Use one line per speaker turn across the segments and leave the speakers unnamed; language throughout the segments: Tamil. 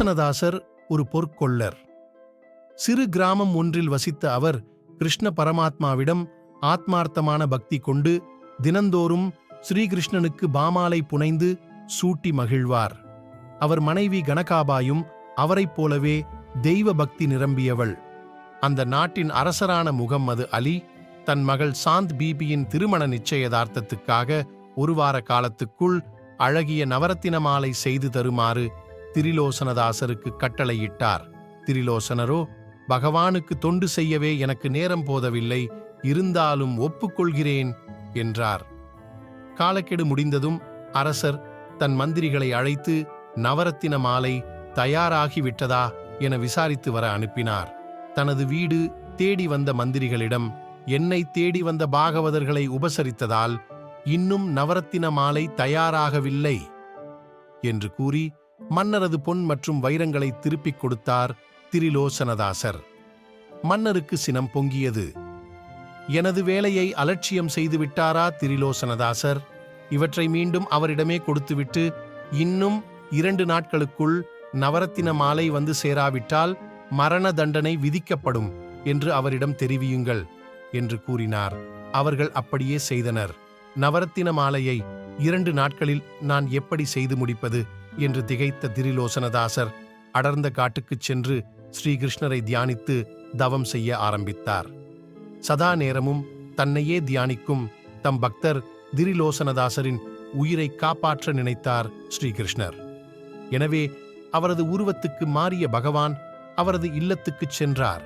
திரிலோசனதாசர் ஒரு பொற்கொள்ளர். சிறு கிராமம் ஒன்றில் வசித்த அவர் கிருஷ்ண பரமாத்மாவிடம் ஆத்மார்த்தமான பக்தி கொண்டு தினந்தோறும் ஸ்ரீகிருஷ்ணனுக்கு பாமாலை புனைந்து சூட்டி மகிழ்வார். அவர் மனைவி கனகாபாயும் அவரைப் போலவே தெய்வ பக்தி நிரம்பியவள். அந்த நாட்டின் அரசரான முகம்மது அலி தன் மகள் சாந்த் பீபியின் திருமண நிச்சயதார்த்தத்துக்காக ஒரு வார காலத்துக்குள் அழகிய நவரத்தின மாலை செய்து தருமாறு திரிலோசனதாசருக்கு கட்டளையிட்டார். திரிலோசனரோ, பகவானுக்கு தொண்டு செய்யவே எனக்கு நேரம் போதவில்லை, இருந்தாலும் ஒப்புக்கொள்கிறேன் என்றார். காலக்கெடு முடிந்ததும் அரசர் தன் மந்திரிகளை அழைத்து நவரத்தின மாலை தயாராகிவிட்டதா என விசாரித்து வர அனுப்பினார். தனது வீடு தேடி வந்த மந்திரிகளிடம், என்னை தேடி வந்த பாகவதர்களை உபசரித்ததால் இன்னும் நவரத்தின மாலை தயாராகவில்லை என்று கூறி மன்னரது பொன் மற்றும் வைரங்களை திருப்பிக் கொடுத்தார் திரிலோசனதாசர். மன்னருக்கு சினம் பொங்கியது. எனது வேலையை அலட்சியம் செய்துவிட்டாரா திரிலோசனதாசர்? இவற்றை மீண்டும் அவரிடமே கொடுத்துவிட்டு இன்னும் 2 நாட்களுக்குள் நவரத்தின மாலை வந்து சேராவிட்டால் மரண தண்டனை விதிக்கப்படும் என்று அவரிடம் தெரிவியுங்கள் என்று கூறினார். அவர்கள் அப்படியே செய்தனர். நவரத்தின மாலையை 2 நாட்களில் நான் எப்படி செய்து முடிப்பது என்று திகைத்த திரிலோசனதாசர் அடர்ந்த காட்டுக்குச் சென்று ஸ்ரீகிருஷ்ணரை தியானித்து தவம் செய்ய ஆரம்பித்தார். சதா நேரமும் தன்னையே தியானிக்கும் தம் பக்தர் திரிலோசனதாசரின் உயிரை காப்பாற்ற நினைத்தார் ஸ்ரீகிருஷ்ணர். எனவே அவரது உருவத்துக்கு மாறிய பகவான் அவரது இல்லத்துக்குச் சென்றார்.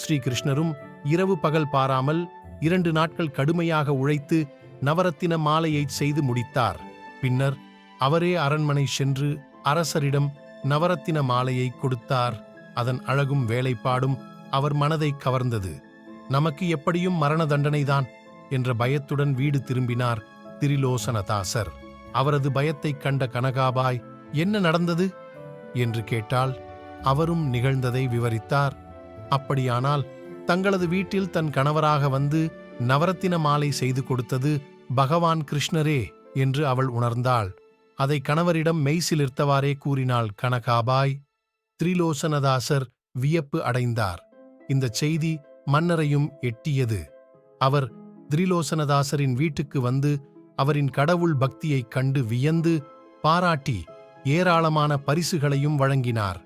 ஸ்ரீகிருஷ்ணரும் இரவு பகல் பாராமல் 2 நாட்கள் கடுமையாக உழைத்து நவரத்தின மாலையை செய்து முடித்தார். பின்னர் அவரே அரண்மனை சென்று அரசரிடம் நவரத்தின மாலையை கொடுத்தார். அதன் அழகும் வேலைப்பாடும் அவர் மனதை கவர்ந்தது. நமக்கு எப்படியும் மரண தண்டனைதான் என்ற பயத்துடன் வீடு திரும்பினார் திரிலோசனதாசர். அவரது பயத்தைக் கண்ட கனகாபாய், என்ன நடந்தது என்று கேட்டால் அவரும் நிகழ்ந்ததை விவரித்தார். அப்படியானால் தங்களது வீட்டில் தன் கணவராக வந்து நவரத்தின மாலை செய்து கொடுத்தது பகவான் கிருஷ்ணரே என்று அவள் உணர்ந்தாள். அதை கணவரிடம் மெய்சிலிர்த்தவாறே கூறினாள் கனகாபாய். திரிலோசனதாசர் வியப்பு அடைந்தார். இந்த செய்தி மன்னரையும் எட்டியது. அவர் திரிலோசனதாசரின் வீட்டுக்கு வந்து அவரின் கடவுள் பக்தியைக் கண்டு வியந்து பாராட்டி ஏராளமான பரிசுகளையும் வழங்கினார்.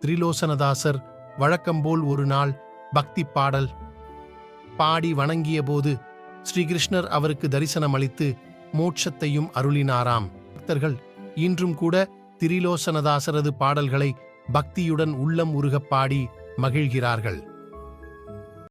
திரிலோசனதாசர் வழக்கம்போல் ஒரு நாள் பக்தி பாடல் பாடி வணங்கிய போது ஸ்ரீகிருஷ்ணர் அவருக்கு தரிசனம் அளித்து மோட்சத்தையும் அருளினாராம். பக்தர்கள் இன்றும் கூட திரிலோசனதாசரது பாடல்களை பக்தியுடன் உள்ளம் உருகப் பாடி மகிழ்கிறார்கள்.